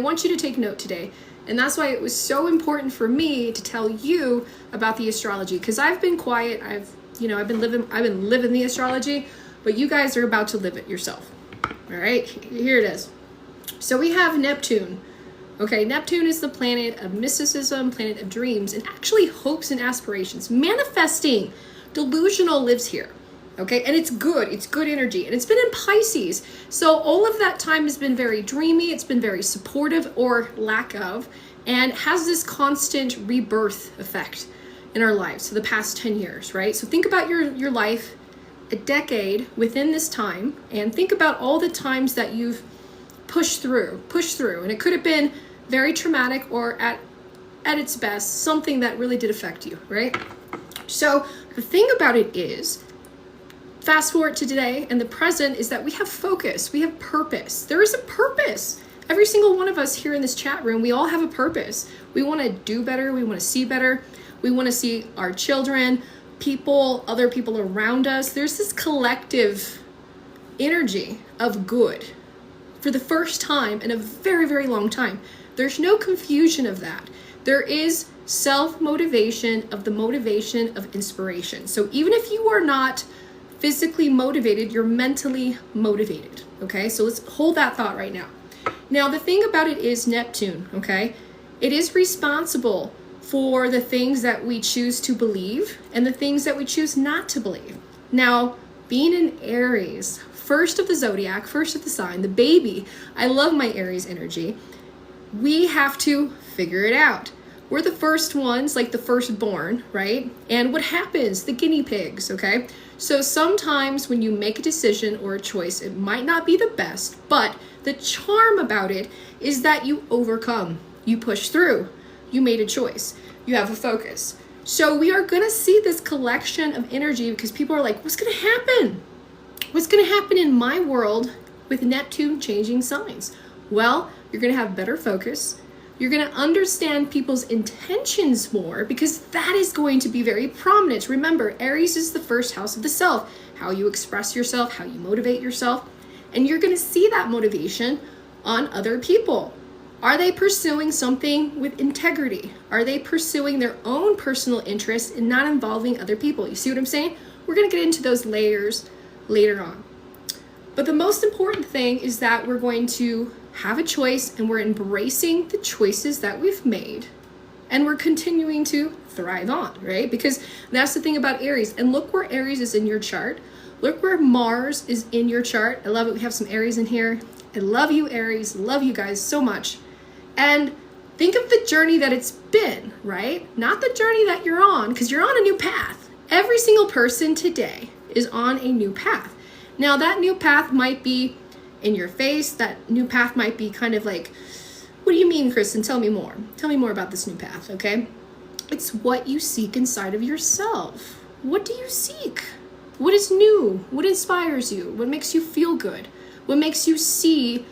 I want you to take note today. And that's why it was so important for me to tell you about the astrology, because I've been quiet. I've been living the astrology, but you guys are about to live it yourself. All right, here it is. So we have Neptune. Okay, Neptune is the planet of mysticism, planet of dreams, and actually hopes and aspirations. Manifesting, delusional lives here. Okay, and it's good energy, and it's been in Pisces. So all of that time has been very dreamy, it's been very supportive or lack of, and has this constant rebirth effect in our lives for the past 10 years, right? So think about your life, a decade within this time, and think about all the times that you've pushed through, and it could have been very traumatic or at its best, something that really did affect you, right? So the thing about it is, fast forward to today and the present, is that we have focus, we have purpose. There is a purpose. Every single one of us here in this chat room, we all have a purpose. We want to do better, we want to see better, we want to see our children, people, other people around us. There's this collective energy of good for the first time in a very, very long time. There's no confusion of that. There is self-motivation of the motivation of inspiration. So even if you are not physically motivated, you're mentally motivated, okay? So let's hold that thought right now. Now, the thing about it is Neptune, okay? It is responsible for the things that we choose to believe and the things that we choose not to believe. Now, being an Aries, first of the zodiac, first of the sign, the baby, I love my Aries energy. We have to figure it out. We're the first ones, like the firstborn, right? And what happens? The guinea pigs, okay? So sometimes when you make a decision or a choice, it might not be the best, but the charm about it is that you overcome, you push through, you made a choice, you have a focus. So we are gonna see this collection of energy because people are like, what's gonna happen? What's gonna happen in my world with Neptune changing signs? Well, you're gonna have better focus. You're gonna understand people's intentions more because that is going to be very prominent. Remember, Aries is the first house of the self, how you express yourself, how you motivate yourself, and you're gonna see that motivation on other people. Are they pursuing something with integrity? Are they pursuing their own personal interests and not involving other people? You see what I'm saying? We're gonna get into those layers later on. But the most important thing is that we're going to have a choice and we're embracing the choices that we've made and we're continuing to thrive on, right? Because that's the thing about Aries. And look where Aries is in your chart. Look where Mars is in your chart. I love it. We have some Aries in here. I love you, Aries. Love you guys so much. And think of the journey that it's been, right? Not the journey that you're on, because you're on a new path. Every single person today is on a new path. Now that new path might be in your face. That new path might be kind of like, what do you mean, Kristen? Tell me more. Tell me more about this new path, okay? It's what you seek inside of yourself. What do you seek? What is new? What inspires you? What makes you feel good? What makes you see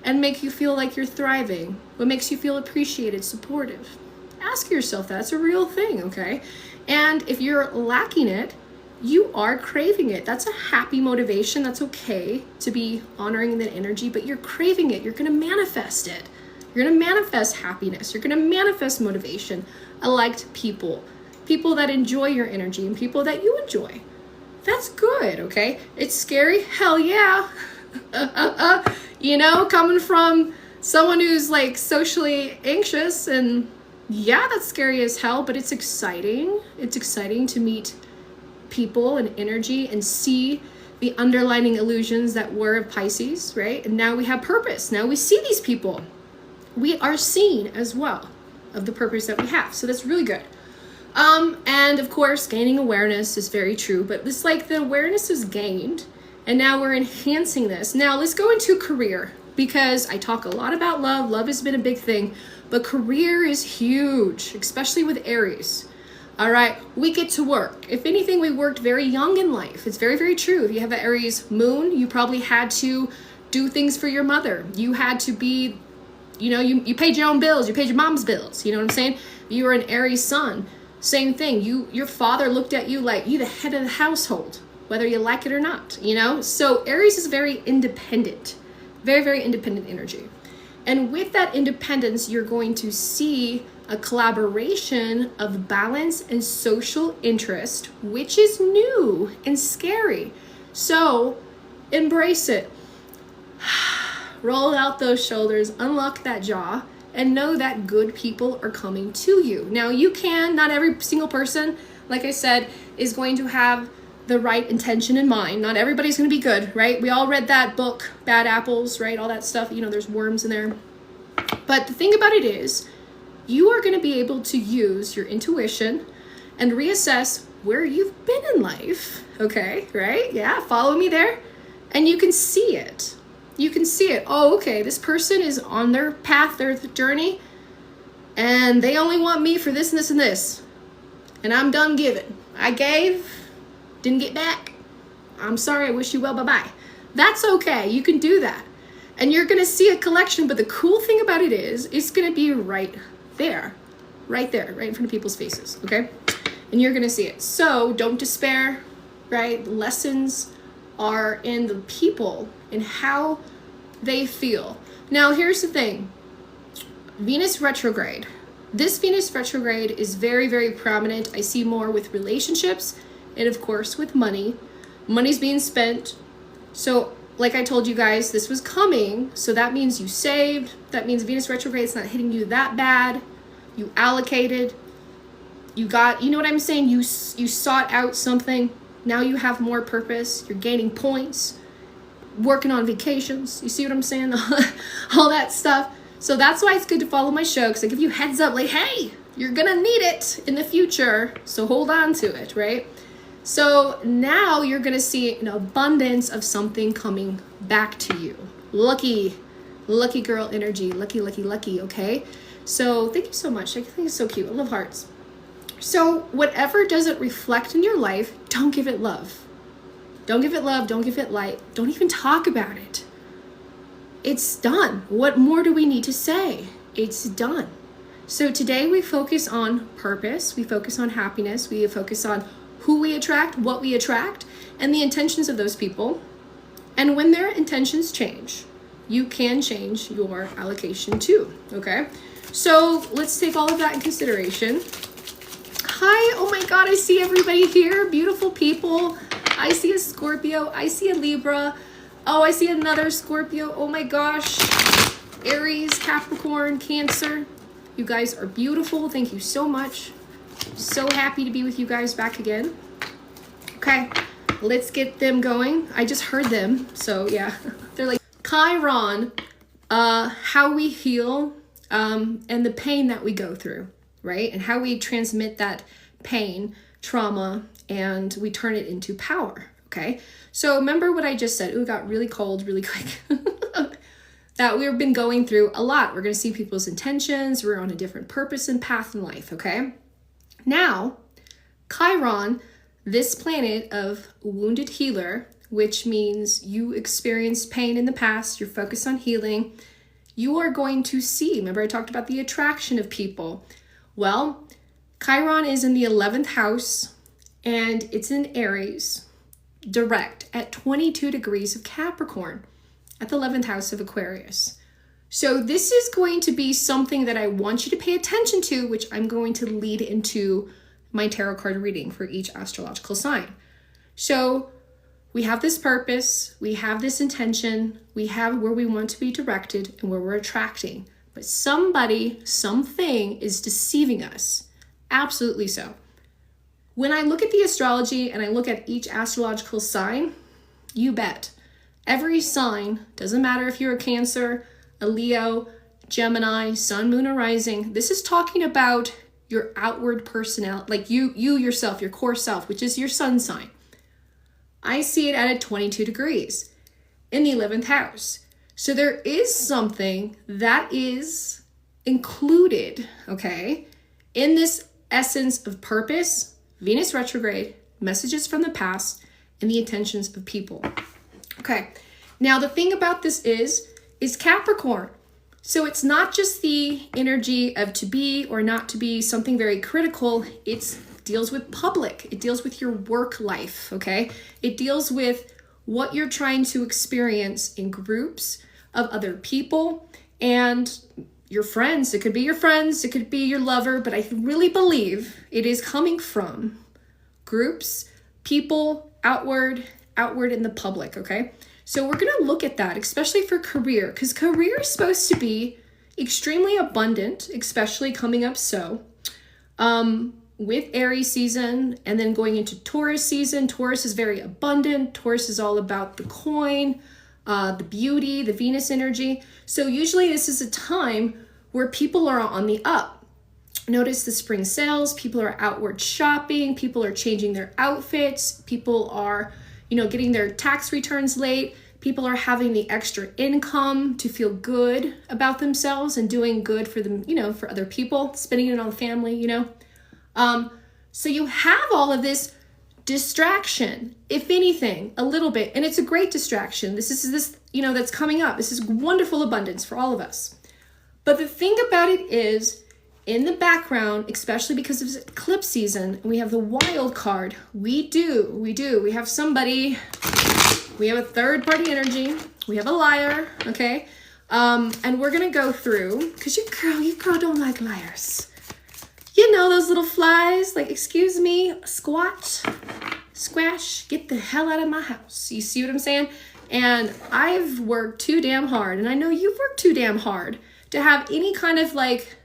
and make you feel like you're thriving? What makes you feel appreciated, supportive? Ask yourself that. It's a real thing, okay? And if you're lacking it, you are craving it. That's a happy motivation. That's okay to be honoring that energy, but you're craving it. You're going to manifest it. You're going to manifest happiness. You're going to manifest motivation. Liked people that enjoy your energy and people that you enjoy. That's good, okay? It's scary. Hell yeah. You know, coming from someone who's like socially anxious, and yeah, that's scary as hell, but it's exciting. It's exciting to meet people and energy and see the underlining illusions that were of Pisces, right? And now we have purpose. Now we see these people. We are seen as well of the purpose that we have. So that's really good. And of course, gaining awareness is very true, but it's like the awareness is gained and now we're enhancing this. Now let's go into career, because I talk a lot about love. Love has been a big thing, but career is huge, especially with Aries. All right, we get to work. If anything, we worked very young in life. It's very, very true. If you have an Aries moon, you probably had to do things for your mother. You had to be, you know, you paid your own bills. You paid your mom's bills. You know what I'm saying? You were an Aries sun. Same thing. Your father looked at you like you the head of the household, whether you like it or not, you know? So Aries is very independent, very, very independent energy. And with that independence, you're going to see a collaboration of balance and social interest, which is new and scary. So embrace it. Roll out those shoulders, unlock that jaw, and know that good people are coming to you. Now not every single person, like I said, is going to have the right intention in mind. Not everybody's going to be good, right? We all read that book, Bad Apples, right? All that stuff, there's worms in there. But the thing about it is, you are going to be able to use your intuition and reassess where you've been in life, okay, right? Yeah, follow me there. And you can see it. You can see it. Oh, okay, this person is on their path, their journey, and they only want me for this and this and this. And I'm done giving. I gave, didn't get back. I'm sorry, I wish you well, bye-bye. That's okay, you can do that. And you're gonna see a collection, but the cool thing about it is, it's gonna be right there, right in front of people's faces, okay? And you're gonna see it. So don't despair, right? Lessons are in the people and how they feel. Now, here's the thing. Venus retrograde. This Venus retrograde is very, very prominent. I see more with relationships and, of course, with money. Money's being spent. So, like I told you guys, this was coming. So that means you saved. That means Venus retrograde is not hitting you that bad. You allocated. You got, you know what I'm saying? You sought out something. Now you have more purpose. You're gaining points. Working on vacations. You see what I'm saying? All that stuff. So that's why it's good to follow my show, because I give you heads up like, hey, you're going to need it in the future. So hold on to it, right? So now you're going to see an abundance of something coming back to you. Lucky girl energy. Lucky, okay? So thank you so much. I think it's so cute. I love hearts. So whatever doesn't reflect in your life, don't give it love. Don't give it love. Don't give it light. Don't even talk about it. It's done. What more do we need to say? It's done. So today we focus on purpose. We focus on happiness. We focus on who we attract, what we attract, and the intentions of those people. And when their intentions change, you can change your allocation too, okay? So let's take all of that in consideration. Hi, oh my God, I see everybody here. Beautiful people. I see a Scorpio. I see a Libra. Oh, I see another Scorpio. Oh my gosh. Aries, Capricorn, Cancer. You guys are beautiful. Thank you so much. So happy to be with you guys back again. Okay, let's get them going. I just heard them. So yeah, they're like Chiron, how we heal and the pain that we go through, right? And how we transmit that pain, trauma, and we turn it into power, okay? So remember what I just said. Ooh, it got really cold really quick. That we've been going through a lot. We're going to see people's intentions. We're on a different purpose and path in life, okay? Now, Chiron, this planet of wounded healer, which means you experienced pain in the past, you're focused on healing, you are going to see, remember I talked about the attraction of people. Well, Chiron is in the 11th house, and it's in Aries, direct, at 22 degrees of Capricorn, at the 11th house of Aquarius. So this is going to be something that I want you to pay attention to, which I'm going to lead into my tarot card reading for each astrological sign. So we have this purpose, we have this intention, we have where we want to be directed and where we're attracting. But somebody, something is deceiving us. Absolutely so. When I look at the astrology and I look at each astrological sign, you bet. Every sign, doesn't matter if you're a Cancer, a Leo, Gemini, Sun, Moon, or Rising, this is talking about your outward personality, like you yourself, your core self, which is your sun sign. I see it at 22 degrees in the 11th house. So there is something that is included, okay, in this essence of purpose, Venus retrograde, messages from the past, and the intentions of people. Okay, now the thing about this is Capricorn. So it's not just the energy of to be or not to be, something very critical. It deals with public. It deals with your work life, okay? It deals with what you're trying to experience in groups of other people and your friends. It could be your friends, it could be your lover, but I really believe it is coming from groups, people, outward in the public, okay? So we're gonna look at that, especially for career, because career is supposed to be extremely abundant, especially coming up with Aries season and then going into Taurus season. Taurus is very abundant. Taurus is all about the coin, the beauty, the Venus energy. So usually this is a time where people are on the up. Notice the spring sales, people are outward shopping, people are changing their outfits, people are, getting their tax returns late, people are having the extra income to feel good about themselves and doing good for them, for other people, spending it on family, So you have all of this distraction, if anything, a little bit, and it's a great distraction. This is that's coming up. This is wonderful abundance for all of us. But the thing about it is, in the background, especially because of eclipse season, we have the wild card. We have somebody, we have a third party energy, we have a liar, okay? And we're gonna go through, because you girl don't like liars. Those little flies, like, excuse me, squash, get the hell out of my house. You see what I'm saying? And I've worked too damn hard, and I know you've worked too damn hard to have any kind of like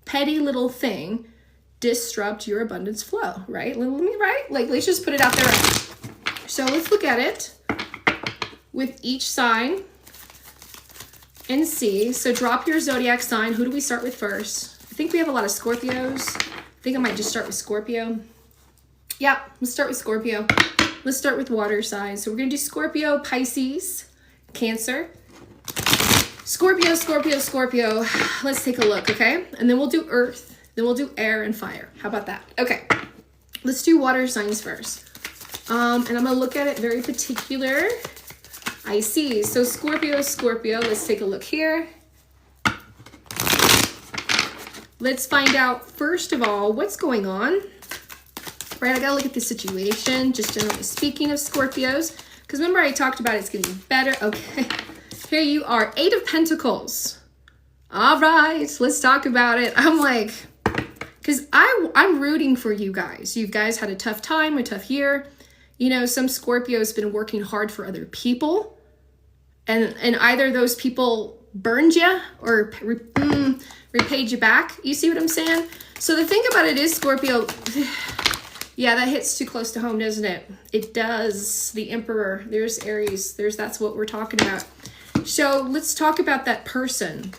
petty little thing disrupt your abundance flow, right? Let's just put it out there. Right? So let's look at it with each sign and see. So drop your zodiac sign. Who do we start with first? I think we have a lot of Scorpios. I think I might just start with Scorpio. Yeah, let's start with Scorpio. Let's start with water signs. So we're going to do Scorpio, Pisces, Cancer. Scorpio. Let's take a look, okay? And then we'll do Earth. Then we'll do air and fire. How about that? Okay. Let's do water signs first. And I'm going to look at it very particular. I see. So Scorpio. Let's take a look here. Let's find out, first of all, what's going on. Right, I gotta look at the situation, just generally speaking of Scorpios. Because remember I talked about it's getting better. Okay, here you are, 8 of Pentacles. All right, let's talk about it. I'm like, because I'm rooting for you guys. You guys had a tough time, a tough year. Some Scorpios been working hard for other people. And either those people burned you or repaid you back. You see what I'm saying? So the thing about it is, Scorpio, yeah, that hits too close to home, doesn't it? It does. The Emperor, there's Aries, that's what we're talking about. So let's talk about that person.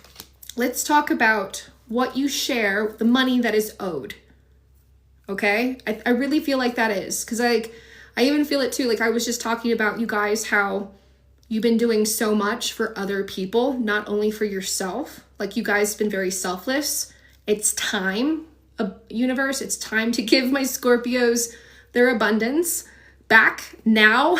Let's talk about what you share, the money that is owed. Okay? I really feel like that is, because I even feel it too. Like I was just talking about you guys, how you've been doing so much for other people, not only for yourself. Like you guys have been very selfless. It's time, universe, it's time to give my Scorpios their abundance back now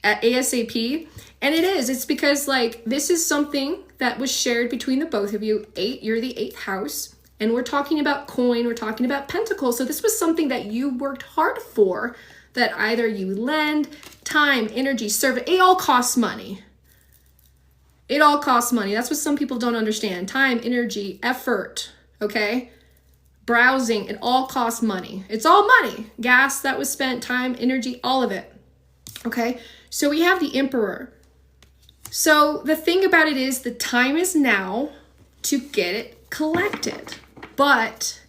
at ASAP. And it's because like this is something that was shared between the both of you. 8, you're the 8th house. And we're talking about coin, we're talking about pentacles. So this was something that you worked hard for, that either you lend, time, energy, service, it all costs money. It all costs money. That's what some people don't understand. Time, energy, effort, okay? Browsing, it all costs money. It's all money. Gas that was spent, time, energy, all of it, okay? So we have the Emperor. So the thing about it is the time is now to get it collected. But,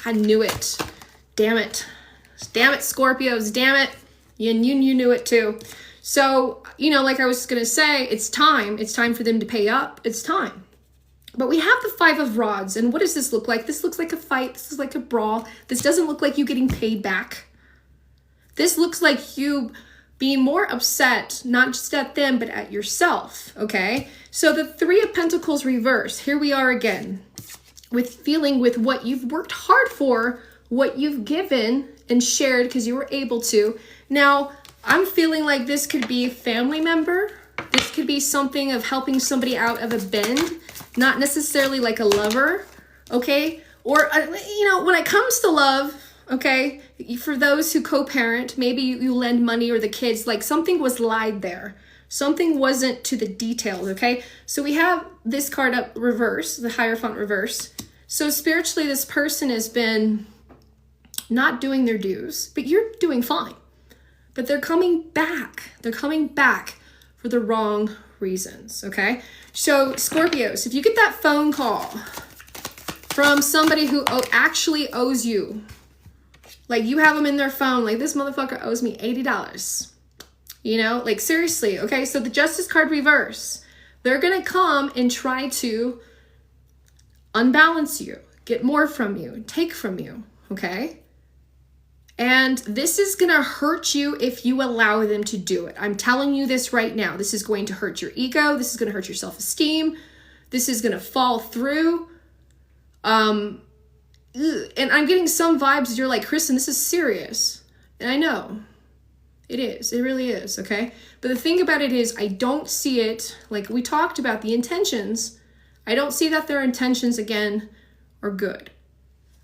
I knew it. Damn it, Scorpios, damn it. You knew it too. So, like I was going to say, it's time for them to pay up. It's time. But we have the 5 of Rods. And what does this look like? This looks like a fight. This is like a brawl. This doesn't look like you getting paid back. This looks like you being more upset, not just at them, but at yourself, okay? So the 3 of Pentacles reverse. Here we are again with feeling with what you've worked hard for, what you've given and shared because you were able to. Now, I'm feeling like this could be a family member. This could be something of helping somebody out of a bend, not necessarily like a lover, okay? Or, when it comes to love, okay, for those who co-parent, maybe you lend money or the kids, like something was lied there. Something wasn't to the details, okay? So we have this card up reverse, the Hierophant reverse. So spiritually, this person has been not doing their dues, but you're doing fine. But they're coming back. They're coming back for the wrong reasons, okay? So Scorpios, if you get that phone call from somebody who actually owes you, like you have them in their phone, like this motherfucker owes me $80. You know, like seriously, okay? So the Justice card reverse, they're going to come and try to unbalance you, get more from you, take from you, okay? And this is going to hurt you if you allow them to do it. I'm telling you this right now. This is going to hurt your ego. This is going to hurt your self-esteem. This is going to fall through. And I'm getting some vibes. You're like, Kristen, this is serious. And I know. It is. It really is, okay? But the thing about it is I don't see it, like we talked about the intentions. I don't see that their intentions, again, are good.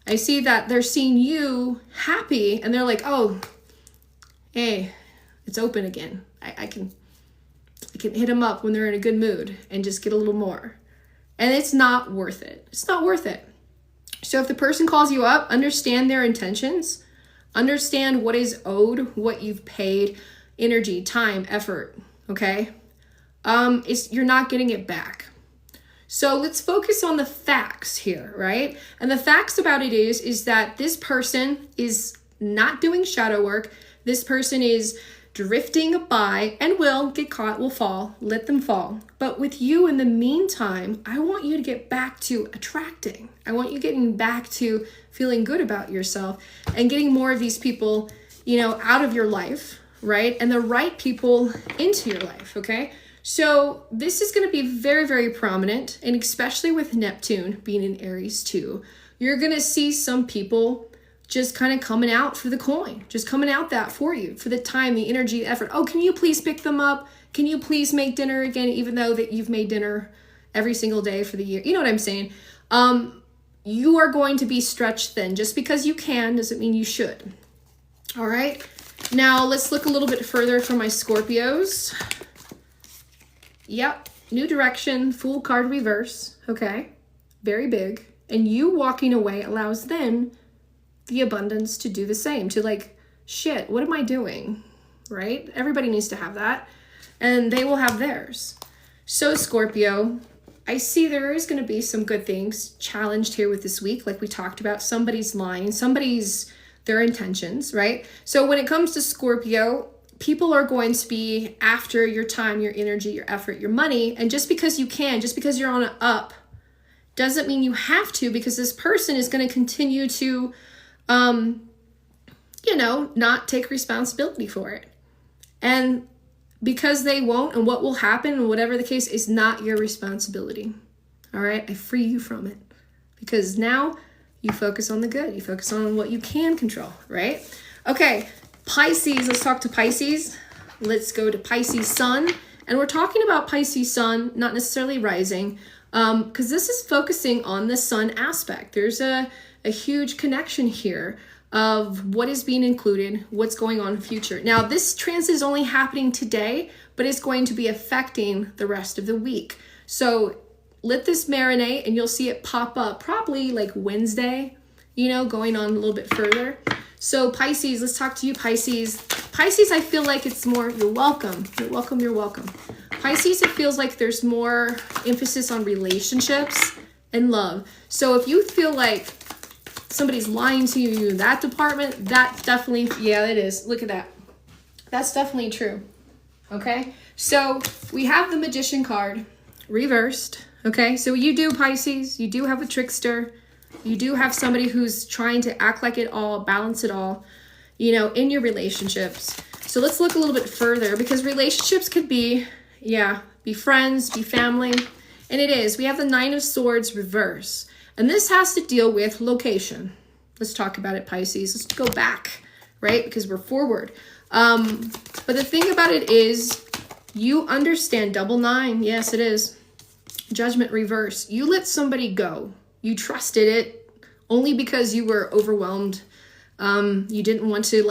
I see that they're seeing you happy and they're like, oh, hey, it's open again. I can hit them up when they're in a good mood and just get a little more. And it's not worth it. It's not worth it. So if the person calls you up, understand their intentions. Understand what is owed, what you've paid, energy, time, effort, okay? You're not getting it back. So let's focus on the facts here, right? And the facts about it is that this person is not doing shadow work. This person is drifting by and will get caught, will fall, let them fall. But with you in the meantime, I want you to get back to attracting. I want you getting back to feeling good about yourself and getting more of these people, you know, out of your life, right? And the right people into your life, okay? So this is going to be very, very prominent, and especially with Neptune being in Aries too, you're going to see some people just kind of coming out for the coin, just coming out that for you, for the time, the energy, the effort. Oh, can you please pick them up? Can you please make dinner again, even though that you've made dinner every single day for the year? You know what I'm saying? You are going to be stretched thin. Just because you can doesn't mean you should. All right. Now let's look a little bit further for my Scorpios. Yep. New direction, Fool card reverse. Okay. Very big. And you walking away allows then the abundance to do the same, to like, shit, what am I doing? Right? Everybody needs to have that. And they will have theirs. So Scorpio, I see there is going to be some good things challenged here with this week. Like we talked about, somebody's lying, their intentions, right? So when it comes to Scorpio, people are going to be after your time, your energy, your effort, your money. And just because you can, just because you're on an up, doesn't mean you have to, because this person is going to continue to, not take responsibility for it. And because they won't, and what will happen, and whatever the case, is not your responsibility. All right? I free you from it. Because now you focus on the good. You focus on what you can control, right? Okay, Pisces. Let's talk to Pisces. Let's go to Pisces Sun. And we're talking about Pisces Sun, not necessarily rising, because this is focusing on the Sun aspect. There's a huge connection here of what is being included, what's going on in the future. Now, this transit is only happening today, but it's going to be affecting the rest of the week. So let this marinate and you'll see it pop up probably like Wednesday, going on a little bit further. So Pisces, let's talk to you, Pisces. Pisces, I feel like it's more, you're welcome. You're welcome, you're welcome. Pisces, it feels like there's more emphasis on relationships and love. So if you feel like somebody's lying to you in that department, that definitely, yeah, it is. Look at that. That's definitely true. Okay. So we have the Magician card reversed. Okay. So you do, Pisces, you do have a trickster. You do have somebody who's trying to act like it all, balance it all, in your relationships. So let's look a little bit further, because relationships could be friends, be family. And it is. We have the Nine of Swords reverse. And this has to deal with location. Let's talk about it, Pisces. Let's go back, right? Because we're forward. But the thing about it is, you understand double nine. Yes, it is. Judgment reverse. You let somebody go. You trusted it only because you were overwhelmed. You didn't want to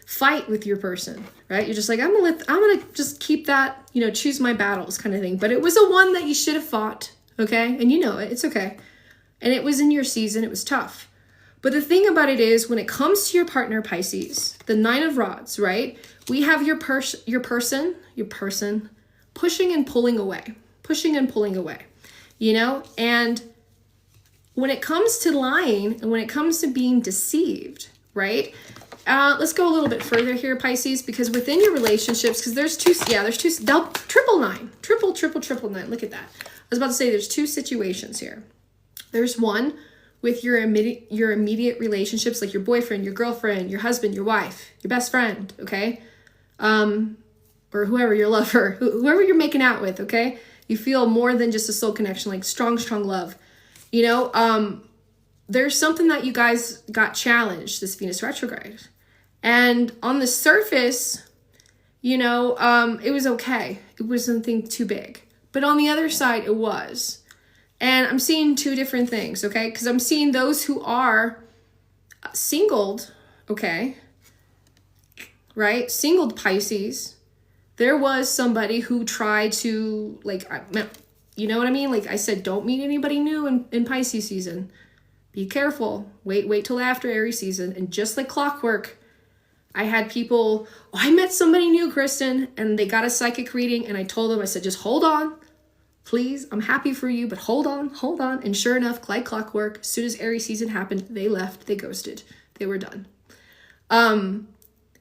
fight with your person, right? You're just like, I'm gonna just keep that, choose my battles kind of thing. But it was a one that you should have fought, okay? And you know it, it's okay. And it was in your season, it was tough. But the thing about it is, when it comes to your partner, Pisces, the 9 of Rods, right? We have your person pushing and pulling away, And when it comes to lying and when it comes to being deceived, right? Let's go a little bit further here, Pisces, because within your relationships, because there's two, triple nine. Look at that. I was about to say there's two situations here. There's one with your immediate relationships, like your boyfriend, your girlfriend, your husband, your wife, your best friend, okay? Or whoever, your lover, whoever you're making out with, okay? You feel more than just a soul connection, like strong love. There's something that you guys got challenged, this Venus retrograde. And on the surface, it was okay. It wasn't anything too big. But on the other side, it was. And I'm seeing two different things, okay? Because I'm seeing those who are singled, okay? Right? Singled Pisces. There was somebody who tried to, you know what I mean? Like I said, don't meet anybody new in Pisces season. Be careful. Wait till after Aries season. And just like clockwork, I had people, I met somebody new, Kristen, and they got a psychic reading. And I told them, I said, just hold on. Please, I'm happy for you, but hold on. And sure enough, like clockwork, as soon as Aries season happened, they left, they ghosted, they were done.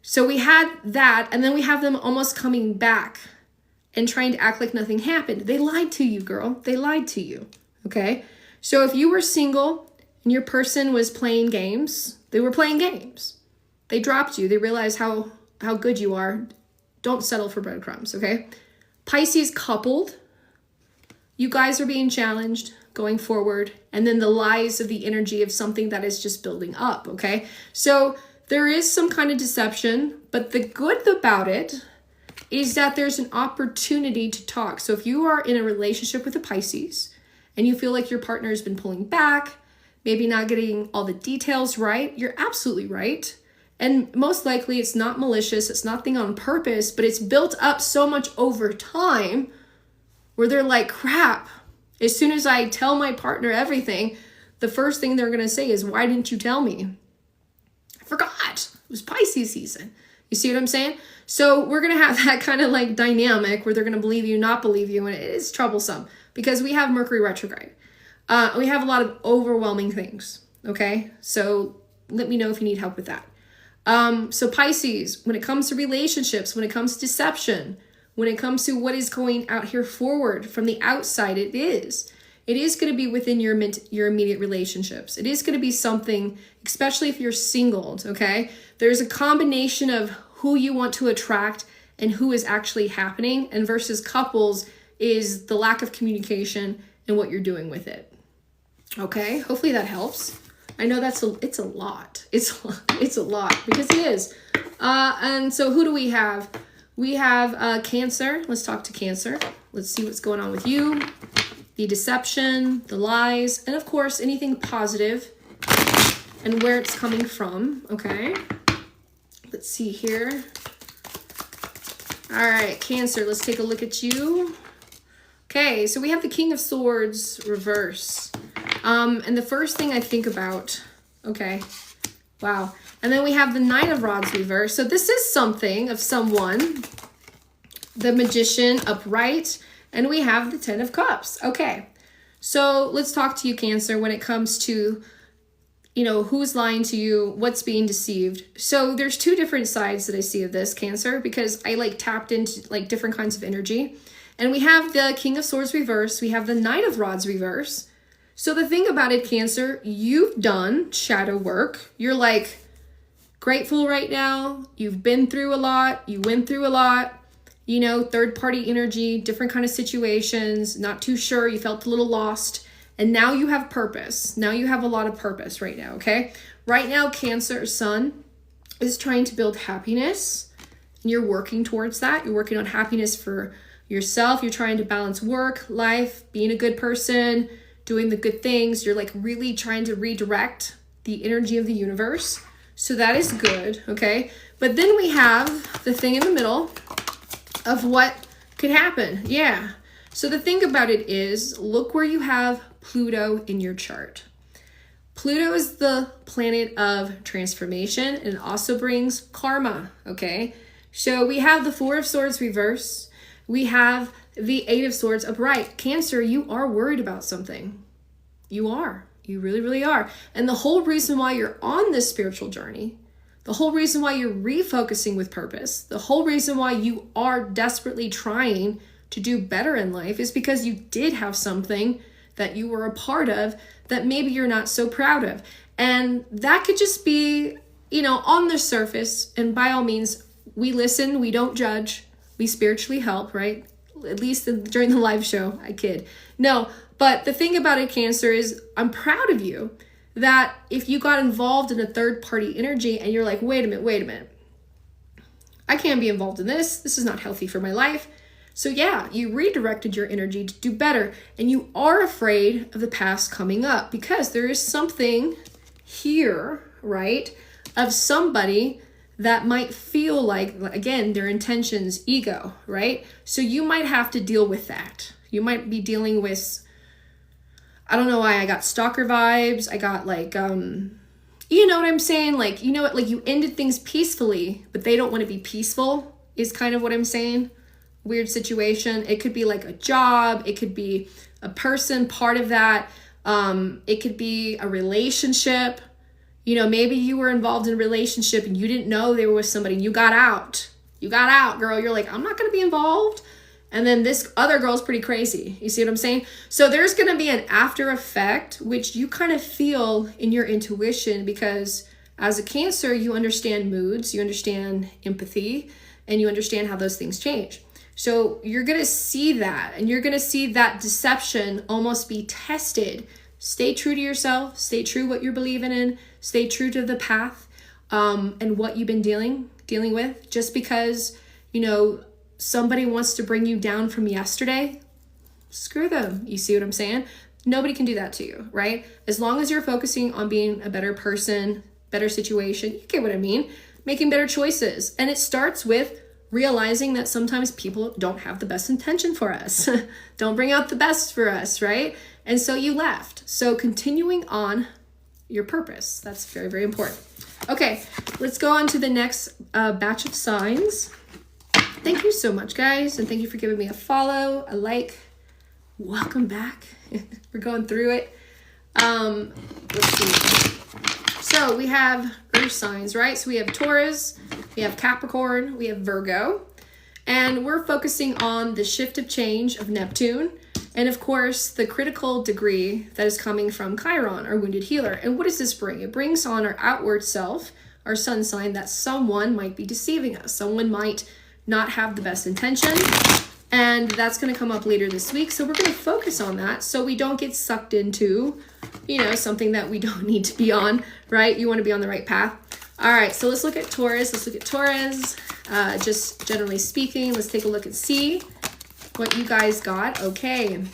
So we had that, and then we have them almost coming back and trying to act like nothing happened. They lied to you, girl. They lied to you, okay? So if you were single and your person was playing games, they were playing games. They dropped you. They realized how good you are. Don't settle for breadcrumbs, okay? Pisces coupled. You guys are being challenged going forward. And then the lies of the energy of something that is just building up, okay? So there is some kind of deception, but the good about it is that there's an opportunity to talk. So if you are in a relationship with a Pisces and you feel like your partner has been pulling back, maybe not getting all the details right, you're absolutely right. And most likely it's not malicious, it's nothing on purpose, but it's built up so much over time where they're like, crap, as soon as I tell my partner everything, the first thing they're going to say is, why didn't you tell me? I forgot. It was Pisces season. You see what I'm saying? So we're going to have that kind of like dynamic where they're going to believe you, not believe you. And it is troublesome because we have Mercury retrograde. We have a lot of overwhelming things. Okay. So let me know if you need help with that. So Pisces, when it comes to relationships, when it comes to deception, when it comes to what is going out here forward from the outside, it is going to be within your immediate relationships. It is going to be something, especially if you're singled, okay? There's a combination of who you want to attract and who is actually happening, and versus couples is the lack of communication and what you're doing with it. Okay? Hopefully that helps. I know it's a lot. It's a lot because it is. And so who do we have? We have Cancer. Let's talk to Cancer. Let's see what's going on with you. The deception, the lies, and of course, anything positive and where it's coming from. Okay. Let's see here. All right, Cancer, let's take a look at you. Okay, so we have the King of Swords reverse. And the first thing I think about, okay, wow. And then we have the Nine of Rods reverse. So this is something of someone, the Magician upright, and we have the Ten of Cups. Okay, so let's talk to you, Cancer, when it comes to, who's lying to you, what's being deceived. So there's two different sides that I see of this, Cancer, because I tapped into different kinds of energy. And we have the King of Swords reverse. We have the Knight of Rods reverse. So the thing about it, Cancer, you've done shadow work. You're grateful right now. You've been through a lot. You went through a lot. Third party energy, different kind of situations, not too sure. You felt a little lost. And now you have purpose. Now you have a lot of purpose right now, okay? Right now, Cancer Sun is trying to build happiness. And you're working towards that. You're working on happiness for yourself. You're trying to balance work, life, being a good person, doing the good things. You're really trying to redirect the energy of the universe. So that is good, okay? But then we have the thing in the middle of what could happen. Yeah. So the thing about it is, look where you have Pluto in your chart. Pluto is the planet of transformation and also brings karma, okay? So we have the Four of Swords reverse. We have the Eight of Swords upright. Cancer, you are worried about something. You are. You really, really are. And the whole reason why you're on this spiritual journey, the whole reason why you're refocusing with purpose, the whole reason why you are desperately trying to do better in life is because you did have something that you were a part of that maybe you're not so proud of. And that could just be, on the surface. And by all means, we listen, we don't judge, we spiritually help, right? At least during the live show, I kid. No, but the thing about it, Cancer, is I'm proud of you that if you got involved in a third party energy and you're like, wait a minute, I can't be involved in this. This is not healthy for my life. So yeah, you redirected your energy to do better, and you are afraid of the past coming up because there is something here, right, of somebody that might feel like, again, their intentions, ego, right? So you might have to deal with that. You might be dealing with, I don't know why I got stalker vibes. I got like, you know what I'm saying? Like, like you ended things peacefully, but they don't want to be peaceful is kind of what I'm saying. Weird situation. It could be like a job. It could be a person, part of that. It could be a relationship. Maybe you were involved in a relationship and you didn't know they were with somebody and you got out. You got out, girl. You're like, I'm not going to be involved. And then this other girl's pretty crazy. You see what I'm saying? So there's going to be an after effect, which you kind of feel in your intuition because as a Cancer, you understand moods, you understand empathy, and you understand how those things change. So you're going to see that, and you're going to see that deception almost be tested. Stay true to yourself, stay true what you're believing in, stay true to the path and what you've been dealing with. Just because, somebody wants to bring you down from yesterday, screw them. You see what I'm saying? Nobody can do that to you, right? As long as you're focusing on being a better person, better situation, you get what I mean, making better choices. And it starts with realizing that sometimes people don't have the best intention for us, don't bring out the best for us, right? And so you left. So continuing on your purpose, that's very, very important. Okay, let's go on to the next batch of signs. Thank you so much, guys, and thank you for giving me a follow, a like. Welcome back. We're going through it. Let's see. So we have earth signs, right? So we have Taurus, we have Capricorn, we have Virgo, and we're focusing on the shift of change of Neptune, and of course, the critical degree that is coming from Chiron, our wounded healer. And what does this bring? It brings on our outward self, our sun sign, that someone might be deceiving us. Someone might not have the best intention, and that's going to come up later this week. So we're going to focus on that so we don't get sucked into, something that we don't need to be on, right? You want to be on the right path. All right, so let's look at Taurus. Just generally speaking, let's take a look and see what you guys got. Okay.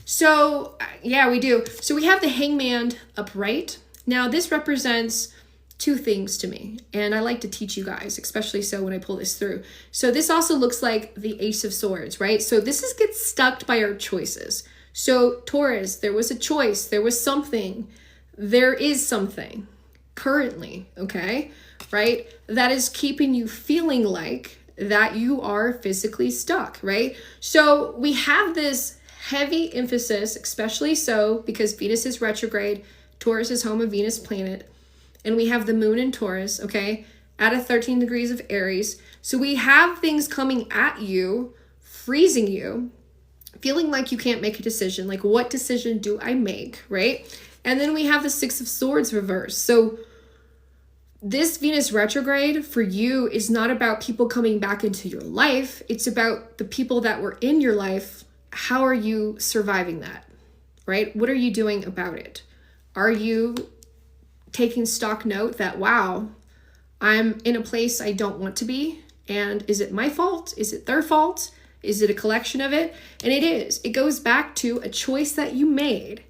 So, yeah, we do. So we have the Hangman upright. Now, this represents two things to me, and I like to teach you guys, especially so when I pull this through. So this also looks like the Ace of Swords, right? So this gets stuck by our choices. So Taurus, there was a choice, there was something, there is something currently, okay, right? That is keeping you feeling like that you are physically stuck, right? So we have this heavy emphasis, especially so because Venus is retrograde, Taurus is home of Venus planet, and we have the moon in Taurus, okay, at a 13 degrees of Aries. So we have things coming at you, freezing you, feeling like you can't make a decision. Like, what decision do I make, right? And then we have the Six of Swords reverse. So this Venus retrograde for you is not about people coming back into your life. It's about the people that were in your life. How are you surviving that, right? What are you doing about it? Are you taking stock note that, wow, I'm in a place I don't want to be? And is it my fault? Is it their fault? Is it a collection of it? And it is. It goes back to a choice that you made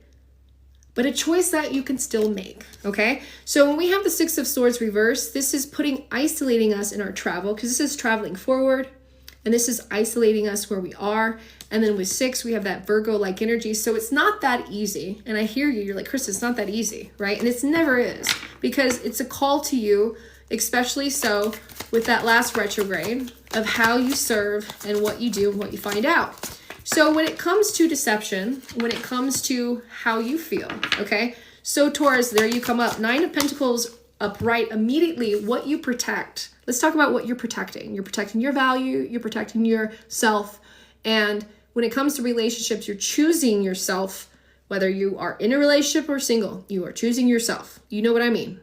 but a choice that you can still make, okay? So when we have the Six of Swords reversed, this is isolating us in our travel, because this is traveling forward, and this is isolating us where we are. And then with 6, we have that Virgo-like energy. So it's not that easy. And I hear you, you're like, Chris, it's not that easy, right? And it never is, because it's a call to you, especially so with that last retrograde, of how you serve and what you do and what you find out. So when it comes to deception, when it comes to how you feel, okay? So Taurus, there you come up. 9 of Pentacles upright immediately. What you protect. Let's talk about what you're protecting. You're protecting your value. You're protecting yourself. And when it comes to relationships, you're choosing yourself, whether you are in a relationship or single. You are choosing yourself. You know what I mean.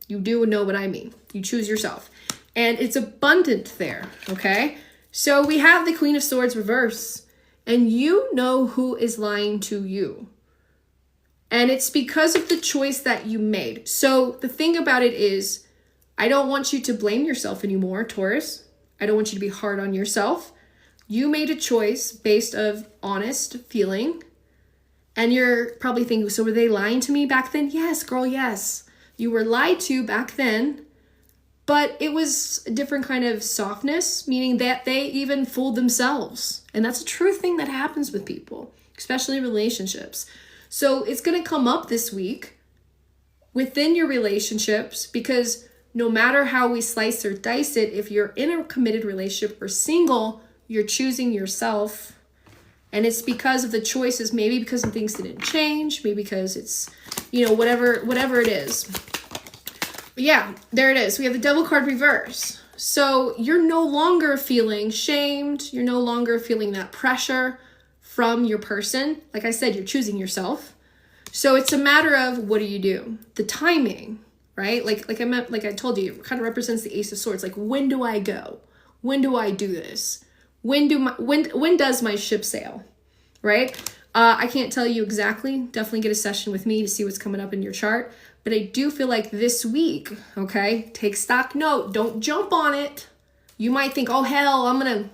You do know what I mean. You choose yourself. And it's abundant there, okay? So we have the Queen of Swords reverse. And you know who is lying to you. And it's because of the choice that you made. So the thing about it is, I don't want you to blame yourself anymore, Taurus. I don't want you to be hard on yourself. You made a choice based of honest feeling. And you're probably thinking, so were they lying to me back then? Yes, girl, yes. You were lied to back then. But it was a different kind of softness, meaning that they even fooled themselves. And that's a true thing that happens with people, especially relationships. So it's going to come up this week within your relationships, because no matter how we slice or dice it, if you're in a committed relationship or single, you're choosing yourself. And it's because of the choices, maybe because of things didn't change, maybe because it's, whatever it is. Yeah, there it is. We have the Devil card reverse. So you're no longer feeling shamed. You're no longer feeling that pressure from your person. Like I said, you're choosing yourself. So it's a matter of, what do you do? The timing, right? Like I told you, it kind of represents the Ace of Swords. Like, when do I go? When do I do this? When does my ship sail? Right? I can't tell you exactly. Definitely get a session with me to see what's coming up in your chart. But I do feel like this week, okay, take stock note. Don't jump on it. You might think, oh, hell, I'm going to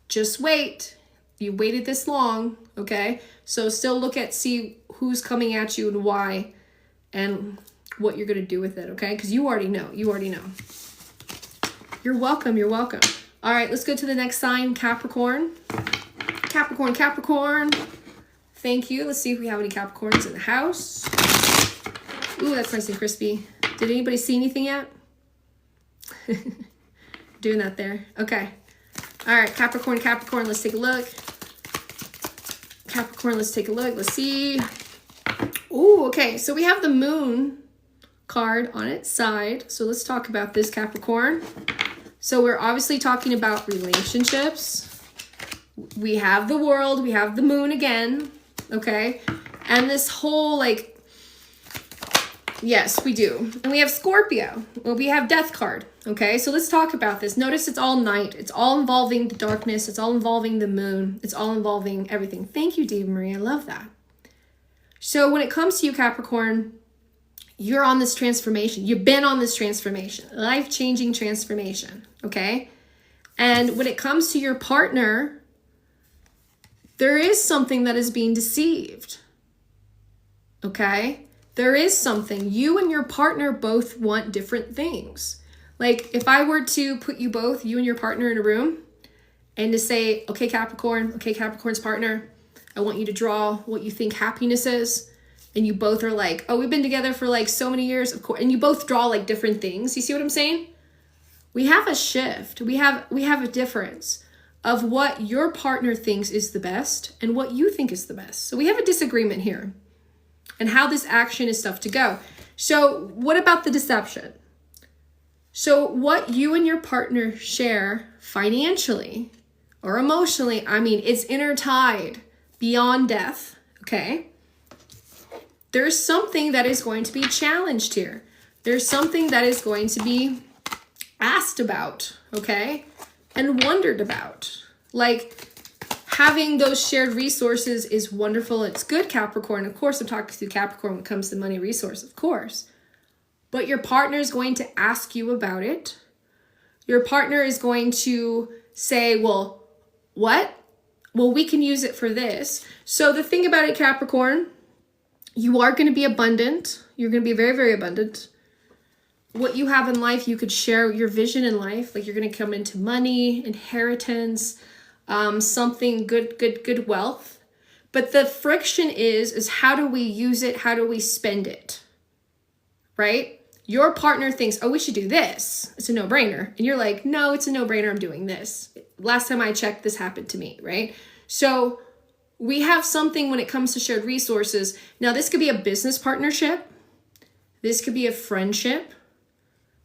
just wait. You waited this long, okay? So still see who's coming at you and why and what you're going to do with it, okay? Because you already know. You already know. You're welcome. You're welcome. All right, let's go to the next sign, Capricorn. Capricorn. Thank you. Let's see if we have any Capricorns in the house. Ooh, that's nice and crispy. Did anybody see anything yet? Doing that there. Okay. All right, Capricorn, let's take a look. Let's see. Ooh, okay. So we have the Moon card on its side. So let's talk about this, Capricorn. So we're obviously talking about relationships. We have the World. We have the Moon again. Okay. And this whole, yes, we do. And we have Scorpio. Well, we have Death card. Okay, so let's talk about this. Notice it's all night. It's all involving the darkness. It's all involving the moon. It's all involving everything. Thank you, Dave Marie. I love that. So when it comes to you, Capricorn, you're on this transformation. You've been on this transformation. Life-changing transformation. Okay? And when it comes to your partner, there is something that is being deceived. Okay? There is something. You and your partner both want different things. Like, if I were to put you and your partner in a room and to say, okay, Capricorn's partner, I want you to draw what you think happiness is. And you both are like, oh, we've been together for so many years, of course. And you both draw different things. You see what I'm saying? We have a shift. We have a difference of what your partner thinks is the best and what you think is the best. So we have a disagreement here. And how this action is stuff to go. So what about the deception? So what you and your partner share financially or emotionally, it's intertied beyond death, okay? There's something that is going to be challenged here. There's something that is going to be asked about, okay? And wondered about. Having those shared resources is wonderful. It's good, Capricorn. Of course, I'm talking to Capricorn when it comes to money resource, of course. But your partner is going to ask you about it. Your partner is going to say, well, what? Well, we can use it for this. So the thing about it, Capricorn, You are going to be abundant. You're going to be very, very abundant. What you have in life, you could share your vision in life. Like you're going to come into money, inheritance, something good wealth. But the friction is how do we use it? How do we spend it? Right? Your partner thinks, oh, we should do this. It's a no-brainer. And you're like, no, it's a no-brainer. I'm doing this. Last time I checked, this happened to me, right? So we have something when it comes to shared resources. Now, this could be a business partnership. This could be a friendship.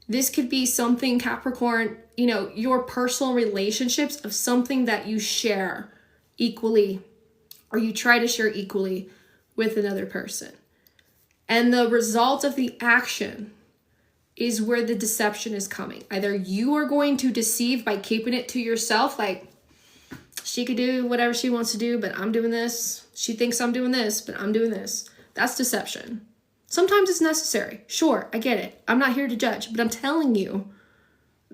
This could be something, Capricorn, you know, your personal relationships of something that you share equally or you try to share equally with another person. And the result of the action is where the deception is coming. Either you are going to deceive by keeping it to yourself, like she could do whatever she wants to do, but I'm doing this. She thinks I'm doing this, but I'm doing this. That's deception. Sometimes it's necessary. Sure, I get it. I'm not here to judge, but I'm telling you,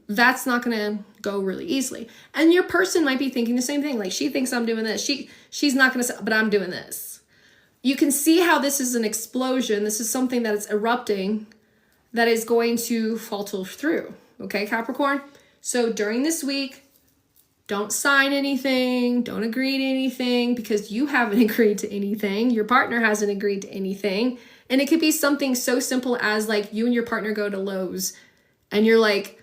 that's not going to go really easily. And your person might be thinking the same thing. Like she thinks I'm doing this. She's not going to, but I'm doing this. You can see how this is an explosion. This is something that is erupting that is going to falter through. Okay, Capricorn? So during this week, don't sign anything. Don't agree to anything because you haven't agreed to anything. Your partner hasn't agreed to anything. And it could be something so simple as like you and your partner go to Lowe's and you're like,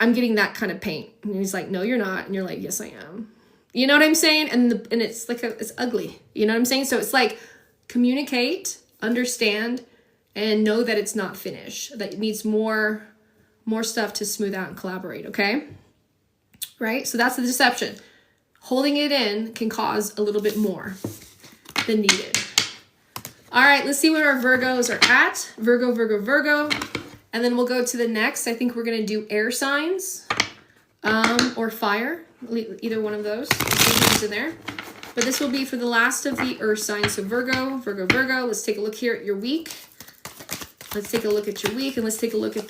I'm getting that kind of paint. And he's like, no, you're not. And you're like, yes, I am. You know what I'm saying? And it's like, it's ugly. You know what I'm saying? So it's like communicate, understand, and know that it's not finished, that it needs more stuff to smooth out and collaborate, okay? Right? So that's the deception. Holding it in can cause a little bit more than needed. All right, let's see what our Virgos are at. Virgo, Virgo, Virgo. And then we'll go to the next. I think we're going to do air signs or fire, either one of those. These in there. But this will be for the last of the earth signs. So Virgo, Virgo, Virgo. Let's take a look here at your week. Let's take a look at your week and let's take a look at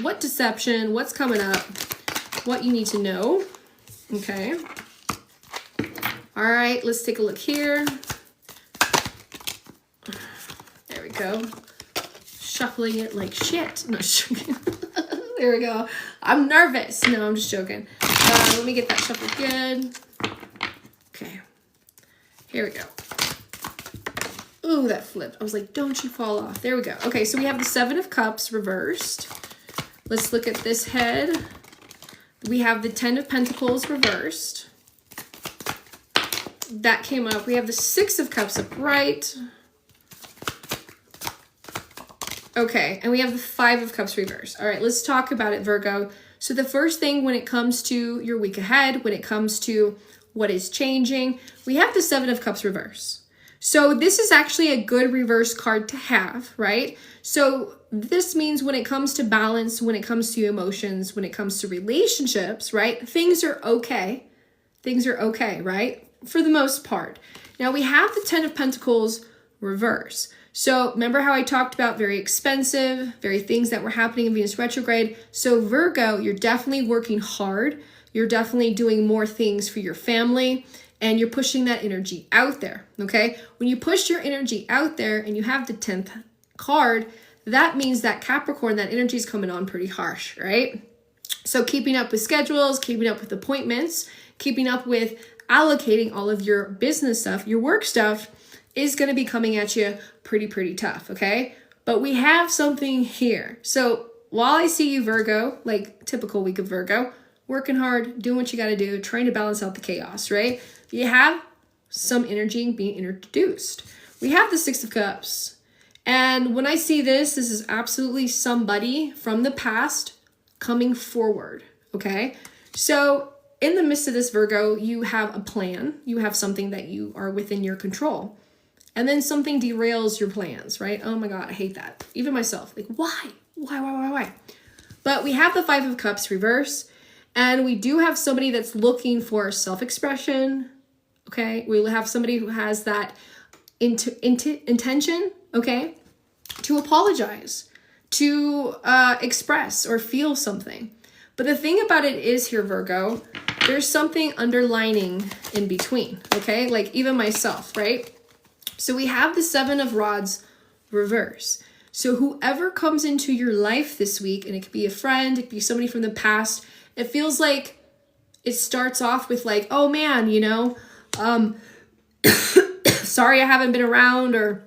what deception, what's coming up, what you need to know. Okay. All right, let's take a look here. There we go. Shuffling it like shit. No, there we go. I'm nervous. No, I'm just joking. Let me get that shuffled good. Okay. Here we go. Ooh, that flipped. I was like, don't you fall off. There we go. Okay, so we have the Seven of Cups reversed. Let's look at this head. We have the Ten of Pentacles reversed. That came up. We have the Six of Cups upright. Okay, and we have the Five of Cups reversed. All right, let's talk about it, Virgo. So the first thing when it comes to your week ahead, when it comes to what is changing, we have the Seven of Cups reverse. So this is actually a good reverse card to have, right? So this means when it comes to balance, when it comes to emotions, when it comes to relationships, right? Things are okay. Things are okay, right? For the most part. Now we have the Ten of Pentacles reverse. So remember how I talked about very expensive, very things that were happening in Venus retrograde. So Virgo, you're definitely working hard. You're definitely doing more things for your family. And you're pushing that energy out there, okay? When you push your energy out there and you have the 10th card, that means that Capricorn, that energy is coming on pretty harsh, right? So keeping up with schedules, keeping up with appointments, keeping up with allocating all of your business stuff, your work stuff is going to be coming at you pretty tough, okay? But we have something here. So while I see you, Virgo, like typical week of Virgo, working hard, doing what you got to do, trying to balance out the chaos, right? You have some energy being introduced. We have the Six of Cups. And when I see this is absolutely somebody from the past coming forward, okay? So in the midst of this, Virgo, you have a plan. You have something that you are within your control. And then something derails your plans, right? Oh my God, I hate that. Even myself, like why? Why? But we have the Five of Cups reverse. And we do have somebody that's looking for self-expression, okay? We have somebody who has that intention, okay, to apologize, to express or feel something. But the thing about it is here, Virgo, there's something underlining in between, okay? Like even myself, right? So we have the Seven of Rods reverse. So whoever comes into your life this week, and it could be a friend, it could be somebody from the past, it feels like it starts off with like, oh man, you know, sorry I haven't been around, or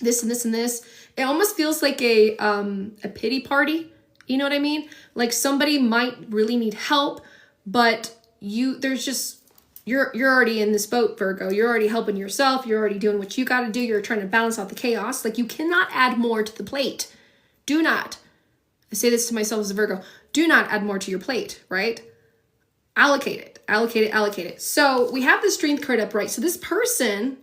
this and this and this. It almost feels like a pity party. You know what I mean? Like somebody might really need help, but you're already in this boat, Virgo. You're already helping yourself. You're already doing what you got to do. You're trying to balance out the chaos. Like you cannot add more to the plate. Do not. I say this to myself as a Virgo. Do not add more to your plate, right? Allocate it, allocate it, allocate it. So we have the Strength card upright. So this person,